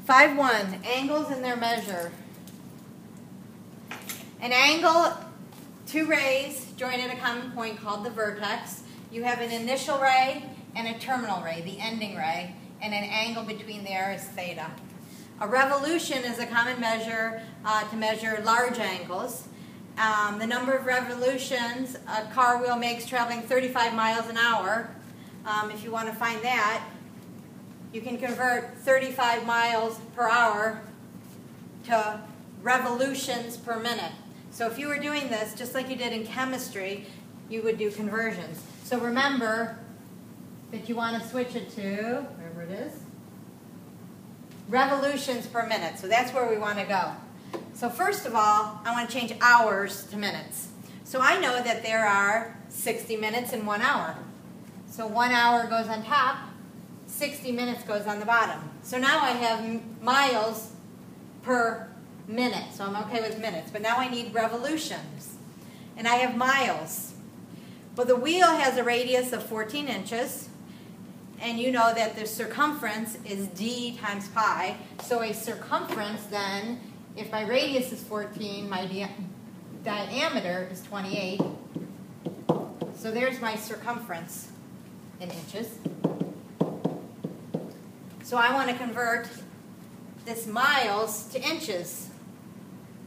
5-1, angles and their measure. An angle, two rays join at a common point called the vertex. You have an initial ray and a terminal ray, the ending ray, and an angle between there is theta. A revolution is a common measure to measure large angles. The number of revolutions a car wheel makes traveling 35 miles an hour. If you want to find that, you can convert 35 miles per hour to revolutions per minute. So if you were doing this, just like you did in chemistry, you would do conversions. So remember that you want to switch it to, wherever it is, revolutions per minute. So that's where we want to go. So first of all, I want to change hours to minutes. So I know that there are 60 minutes in 1 hour. So 1 hour goes on top, 60 minutes goes on the bottom. So now I have miles per minute. So I'm okay with minutes. But now I need revolutions. And I have miles. Well, the wheel has a radius of 14 inches. And you know that the circumference is d times pi. So a circumference then, if my radius is 14, my diameter is 28. So there's my circumference in inches. So I want to convert this miles to inches.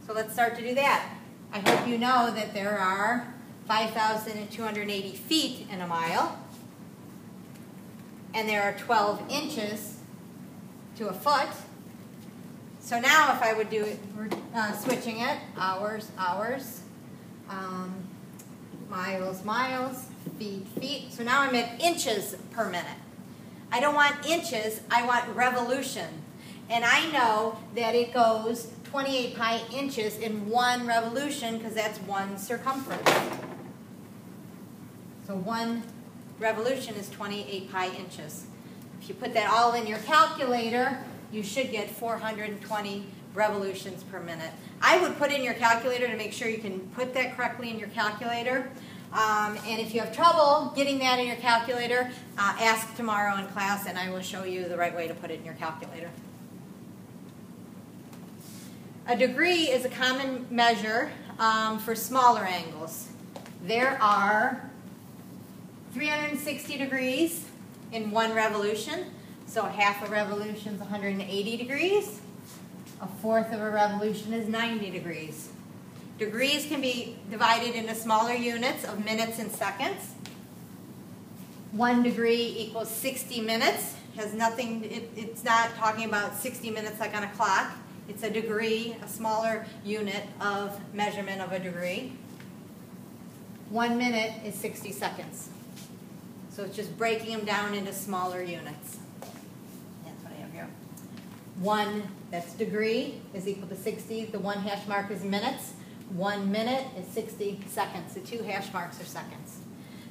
So let's start to do that. I hope you know that there are 5,280 feet in a mile. And there are 12 inches to a foot. So now if I would do it, switching it, hours, miles, miles, feet, feet. So now I'm at inches per minute. I don't want inches, I want revolution. And I know that it goes 28 pi inches in one revolution because that's one circumference. So one revolution is 28 pi inches. If you put that all in your calculator, you should get 420 revolutions per minute. I would put in your calculator to make sure you can put that correctly in your calculator. And if you have trouble getting that in your calculator, ask tomorrow in class and I will show you the right way to put it in your calculator. A degree is a common measure for smaller angles. There are 360 degrees in one revolution. So half a revolution is 180 degrees. A fourth of a revolution is 90 degrees. Degrees can be divided into smaller units of minutes and seconds. 1 degree equals 60 minutes. Has nothing, it's not talking about 60 minutes like on a clock. It's a degree, a smaller unit of measurement of a degree. 1 minute is 60 seconds. So it's just breaking them down into smaller units. That's what I have here. 1, that's degree, is equal to 60. The 1 hash mark is minutes. 1 minute is 60 seconds. The 2 hash marks are seconds.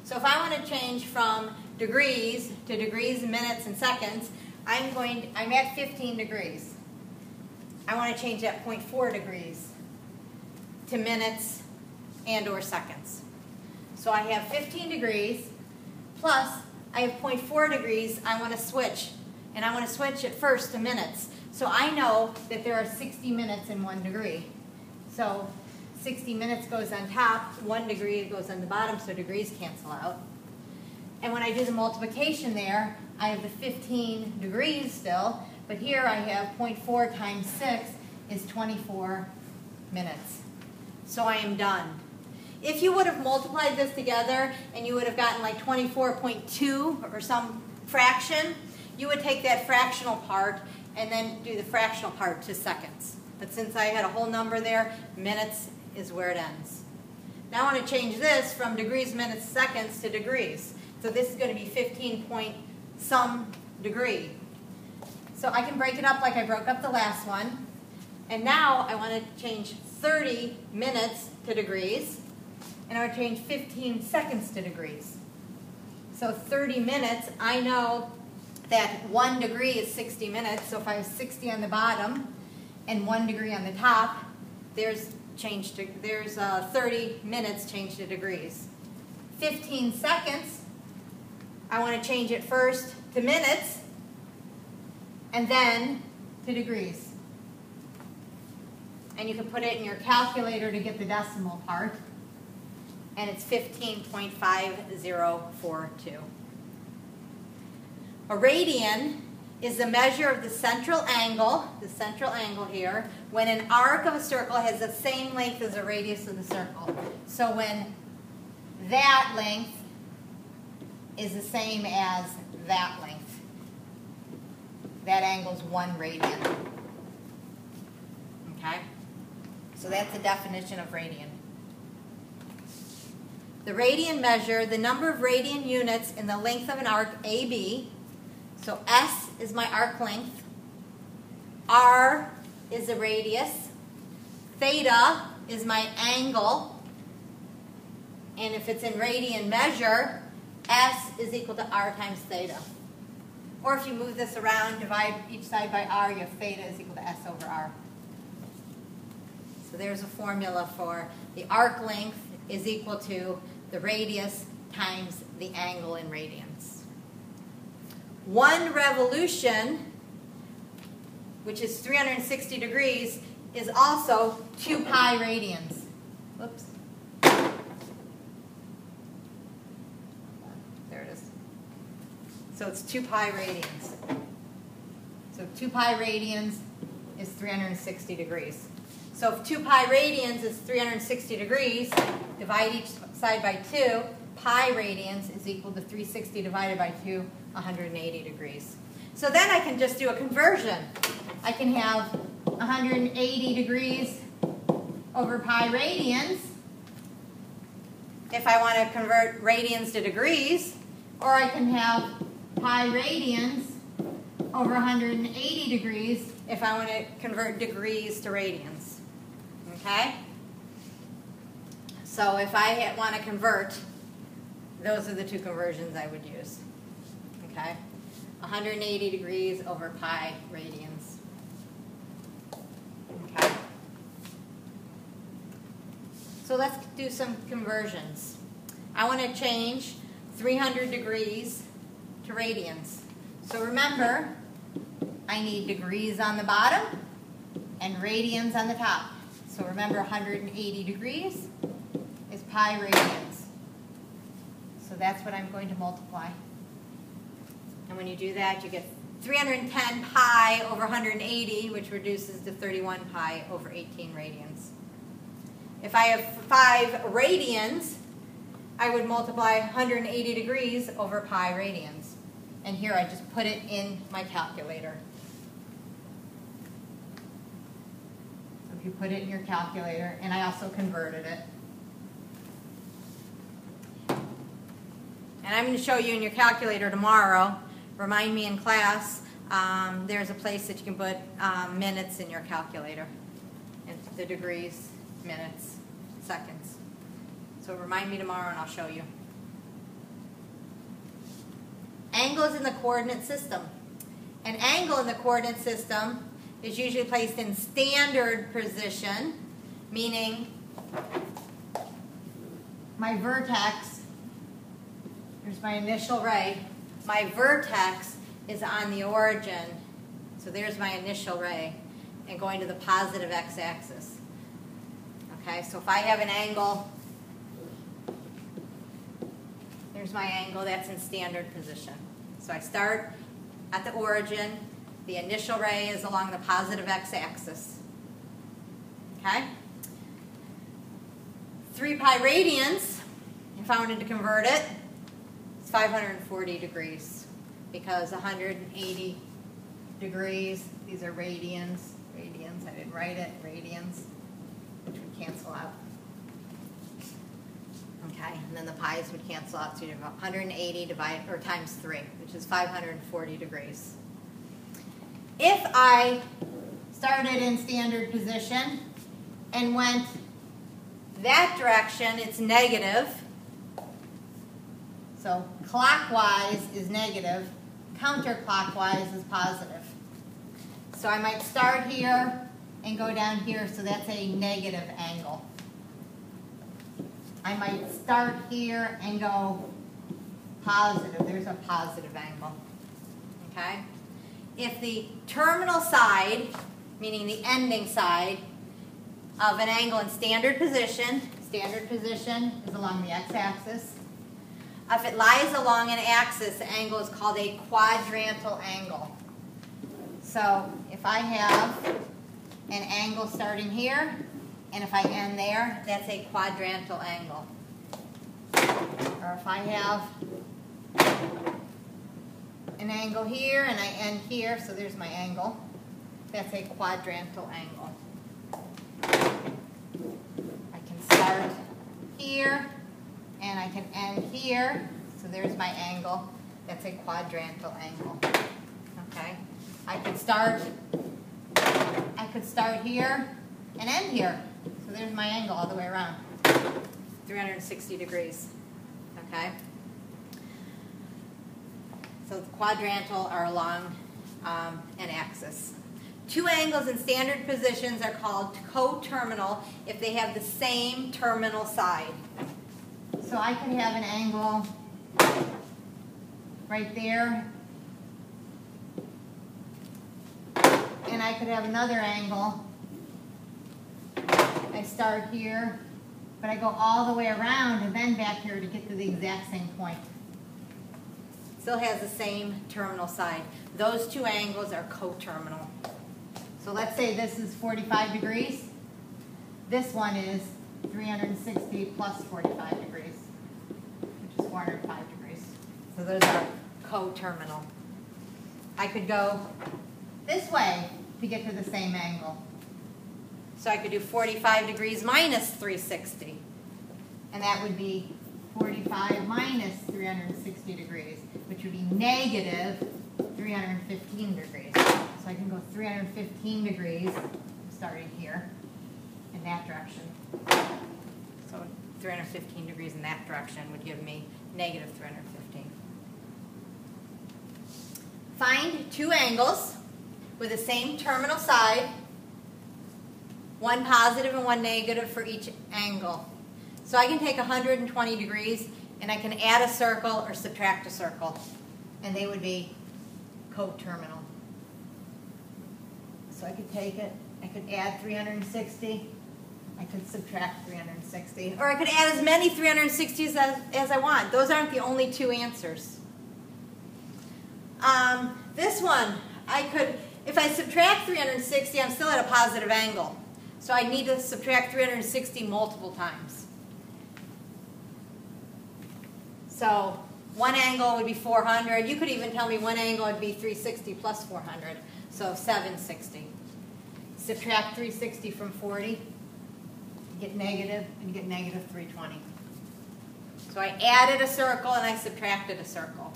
So if I want to change from degrees to degrees, minutes, and seconds, I'm at 15 degrees. I want to change that 0.4 degrees to minutes and or seconds. So I have 15 degrees plus I have 0.4 degrees I want to switch. And I want to switch it first to minutes. So I know that there are 60 minutes in 1 degree. So 60 minutes goes on top, 1 degree goes on the bottom, so degrees cancel out. And when I do the multiplication there, I have the 15 degrees still, but here I have 0.4 times 6 is 24 minutes. So I am done. If you would have multiplied this together and you would have gotten like 24.2 or some fraction, you would take that fractional part and then do the fractional part to seconds. But since I had a whole number there, minutes is where it ends. Now I want to change this from degrees, minutes, seconds to degrees. So this is going to be 15 point some degree. So I can break it up like I broke up the last one. And now I want to change 30 minutes to degrees. And I want to change 15 seconds to degrees. So 30 minutes, I know that 1 degree is 60 minutes. So if I have 60 on the bottom and 1 degree on the top, there's 30 minutes changed to degrees. 15 seconds, I want to change it first to minutes, and then to degrees. And you can put it in your calculator to get the decimal part. And it's 15.5042. A radian is the measure of the central angle here, when an arc of a circle has the same length as the radius of the circle. So when that length is the same as that length, that angle's 1 radian. Okay? So that's the definition of radian. The radian measure the number of radian units in the length of an arc AB. So S is my arc length. R is the radius. Theta is my angle. And if it's in radian measure, S is equal to R times theta. Or if you move this around, divide each side by R, you have theta is equal to S over R. So there's a formula for the arc length is equal to the radius times the angle in radians. 1 revolution, which is 360 degrees, is also 2 pi radians. Whoops. There it is. So it's 2 pi radians. So 2 pi radians is 360 degrees. So if 2 pi radians is 360 degrees, divide each side by 2, pi radians is equal to 360 divided by 2, 180 degrees. So then I can just do a conversion. I can have 180 degrees over pi radians if I want to convert radians to degrees, or I can have pi radians over 180 degrees if I want to convert degrees to radians. Okay? So if I want to convert, those are the 2 conversions I would use. Okay? 180 degrees over pi radians. Okay? So let's do some conversions. I want to change 300 degrees to radians. So remember, I need degrees on the bottom and radians on the top. So remember, 180 degrees is pi radians. So that's what I'm going to multiply. And when you do that, you get 310 pi over 180, which reduces to 31 pi over 18 radians. If I have 5 radians, I would multiply 180 degrees over pi radians. And here I just put it in my calculator. So if you put it in your calculator, and I also converted it. And I'm going to show you in your calculator tomorrow. Remind me in class, there's a place that you can put minutes in your calculator. And the degrees, minutes, seconds. So remind me tomorrow and I'll show you. Angles in the coordinate system. An angle in the coordinate system is usually placed in standard position, meaning my vertex, here's my initial ray, my vertex is on the origin, so there's my initial ray, and going to the positive x-axis. Okay, so if I have an angle, there's my angle, that's in standard position. So I start at the origin, the initial ray is along the positive x-axis. Okay? 3 pi radians, if I wanted to convert it, it's 540 degrees, because 180 degrees, these are radians, I didn't write it, radians, which would cancel out. Okay, and then the pi's would cancel out, so you have 180 times 3, which is 540 degrees. If I started in standard position and went that direction, it's negative. So clockwise is negative, counterclockwise is positive. So I might start here and go down here, so that's a negative angle. I might start here and go positive. There's a positive angle. Okay? if the terminal side, meaning the ending side, of an angle in standard position is along the x-axis. If it lies along an axis, the angle is called a quadrantal angle. So if I have an angle starting here, and if I end there, that's a quadrantal angle. Or if I have an angle here and I end here, so there's my angle, that's a quadrantal angle. I can start here and I can end here, so there's my angle, that's a quadrantal angle. Okay? I could start here and end here, so there's my angle all the way around, 360 degrees. Okay? So the quadrantal are along an axis. Two angles in standard positions are called coterminal if they have the same terminal side. So I could have an angle right there, and I could have another angle. I start here, but I go all the way around and then back here to get to the exact same point. Still has the same terminal side. Those two angles are coterminal. So let's say this is 45 degrees. This one is 360 plus 45 degrees, which is 405 degrees. So those are coterminal. I could go this way to get to the same angle. So I could do 45 degrees minus 360. And that would be 45 minus 360 degrees, which would be negative 315 degrees. So I can go 315 degrees starting here in that direction. So 315 degrees in that direction would give me negative 315. Find two angles with the same terminal side, one positive and one negative for each angle. So I can take 120 degrees and I can add a circle or subtract a circle, and they would be coterminal. So I could take it, I could add 360, I could subtract 360, or I could add as many 360s as I want. Those aren't the only two answers. This one, I could, if I subtract 360, I'm still at a positive angle. So I need to subtract 360 multiple times. So one angle would be 400. You could even tell me one angle would be 360 plus 400. So 760. Subtract 360 from 40. You get negative, and you get negative 320. So I added a circle and I subtracted a circle.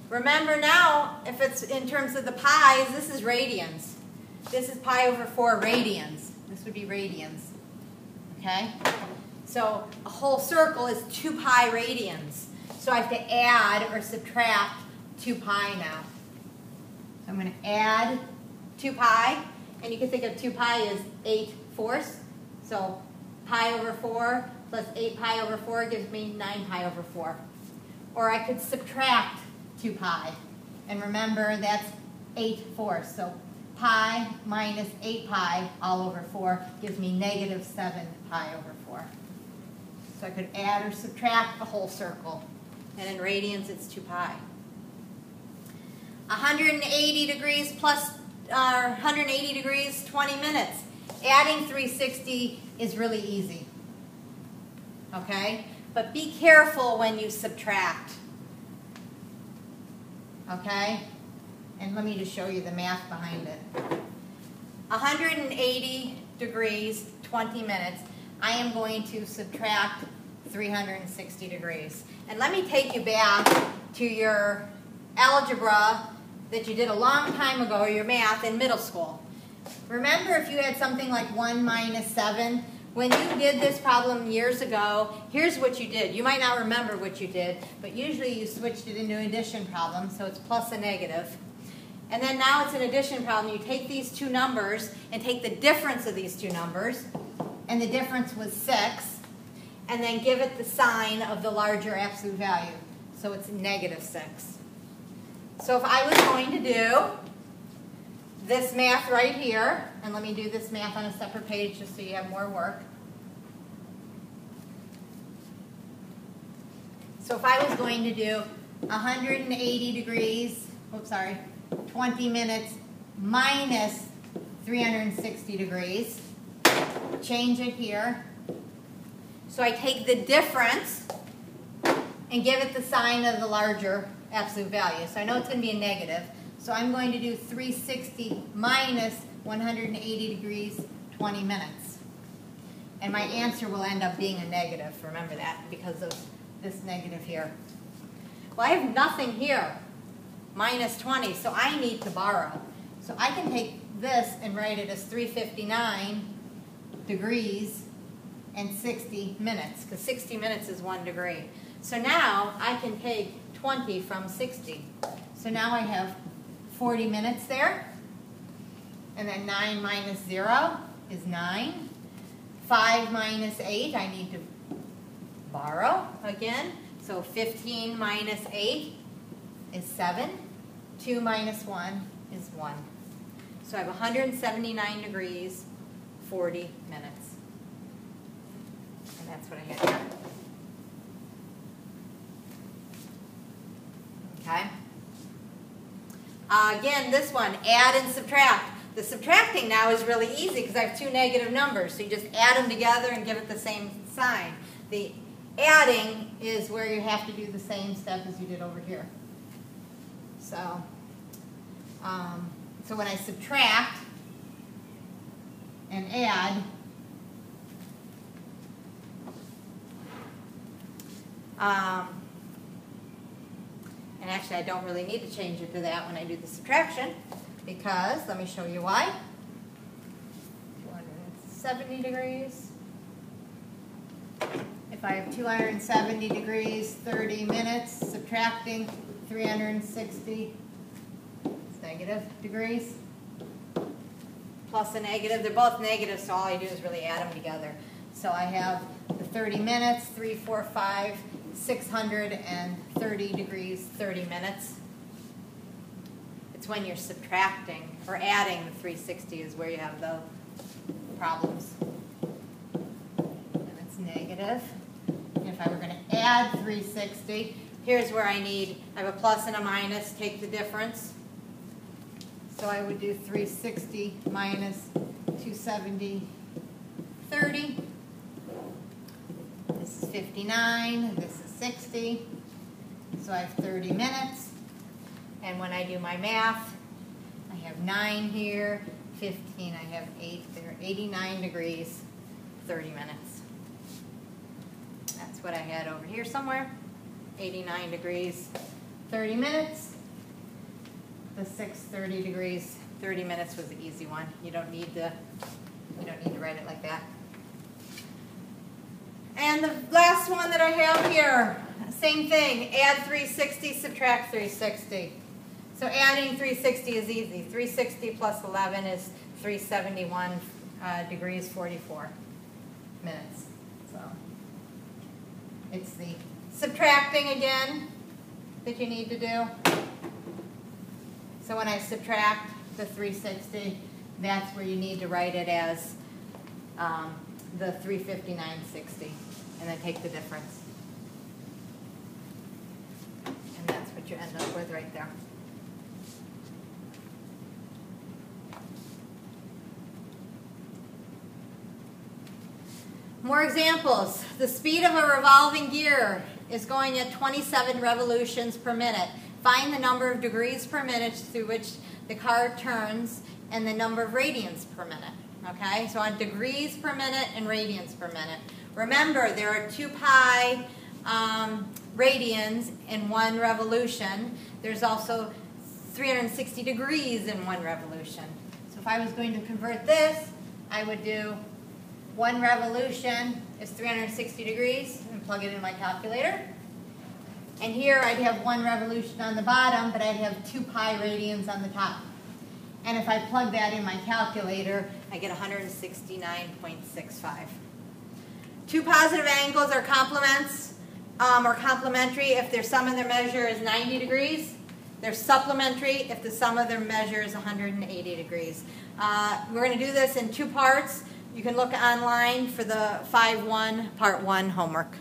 Remember now, if it's in terms of the pi's, this is radians. This is pi over 4 radians. This would be radians. Okay? So a whole circle is 2 pi radians. So I have to add or subtract 2 pi now. So I'm going to add 2 pi, and you can think of 2 pi as 8/4. So pi over 4 plus 8 pi over 4 gives me 9 pi over 4. Or I could subtract 2 pi. And remember, that's 8/4. So pi minus 8 pi all over 4 gives me negative 7 pi over 4. So I could add or subtract a whole circle. And in radians, it's 2 pi. 180 degrees plus 180 degrees, 20 minutes. Adding 360 is really easy. Okay? But be careful when you subtract. Okay? And let me just show you the math behind it. 180 degrees, 20 minutes. I am going to subtract 360 degrees. And let me take you back to your algebra that you did a long time ago, or your math in middle school. Remember, if you had something like 1 minus 7, when you did this problem years ago, here's what you did. You might not remember what you did, but usually you switched it into an addition problem, so it's plus a negative. And then now it's an addition problem. You take these two numbers and take the difference of these two numbers, and the difference was 6, and then give it the sign of the larger absolute value. So it's negative 6. So if I was going to do this math right here, and let me do this math on a separate page just so you have more work. So if I was going to do 180 degrees, 20 minutes minus 360 degrees, change it here. So I take the difference and give it the sign of the larger absolute value. So I know it's going to be a negative. So I'm going to do 360 minus 180 degrees, 20 minutes. And my answer will end up being a negative. Remember that, because of this negative here. Well, I have nothing here, minus 20, so I need to borrow. So I can take this and write it as 359 degrees and 60 minutes, because 60 minutes is 1 degree. So now I can take 20 from 60. So now I have 40 minutes there. And then 9 minus 0 is 9. 5 minus 8, I need to borrow again. So 15 minus 8 is 7. 2 minus 1 is 1. So I have 179 degrees, 40 minutes. And that's what I had here. Okay. Again, this one, add and subtract. The subtracting now is really easy because I have two negative numbers. So you just add them together and give it the same sign. The adding is where you have to do the same step as you did over here. So, so when I subtract and add, and actually I don't really need to change it to that when I do the subtraction, because, let me show you why. 270 degrees. If I have 270 degrees, 30 minutes, subtracting 360, it's negative degrees. Plus a negative, they're both negative, so all I do is really add them together. So I have the 30 minutes, 3, 4, 5, 630 degrees, 30 minutes. It's when you're subtracting or adding the 360 is where you have the problems. And it's negative. And if I were going to add 360, here's where I have a plus and a minus, take the difference. So I would do 360 minus 270, 30. This is 59, this is 60. So I have 30 minutes. And when I do my math, I have 9 here, 15, I have 8 there, 89 degrees, 30 minutes. That's what I had over here somewhere, 89 degrees, 30 minutes. The 630 degrees, 30 minutes was the easy one. You don't need to write it like that. And the last one that I have here, same thing, add 360, subtract 360. So adding 360 is easy. 360 plus 11 is 371 degrees, 44 minutes. So it's the subtracting again that you need to do. So when I subtract the 360, that's where you need to write it as the 359.60, and then take the difference. And that's what you end up with right there. More examples. The speed of a revolving gear is going at 27 revolutions per minute. Find the number of degrees per minute through which the car turns and the number of radians per minute. Okay, so on degrees per minute and radians per minute. Remember, there are 2 pi radians in 1 revolution. There's also 360 degrees in 1 revolution. So if I was going to convert this, I would do 1 revolution is 360 degrees and plug it in my calculator. And here I'd have 1 revolution on the bottom, but I'd have 2 pi radians on the top. And if I plug that in my calculator, I get 169.65. 2 positive angles are complements or complementary if their sum of their measure is 90 degrees. They're supplementary if the sum of their measure is 180 degrees. We're going to do this in 2 parts. You can look online for the 5-1 Part 1 homework.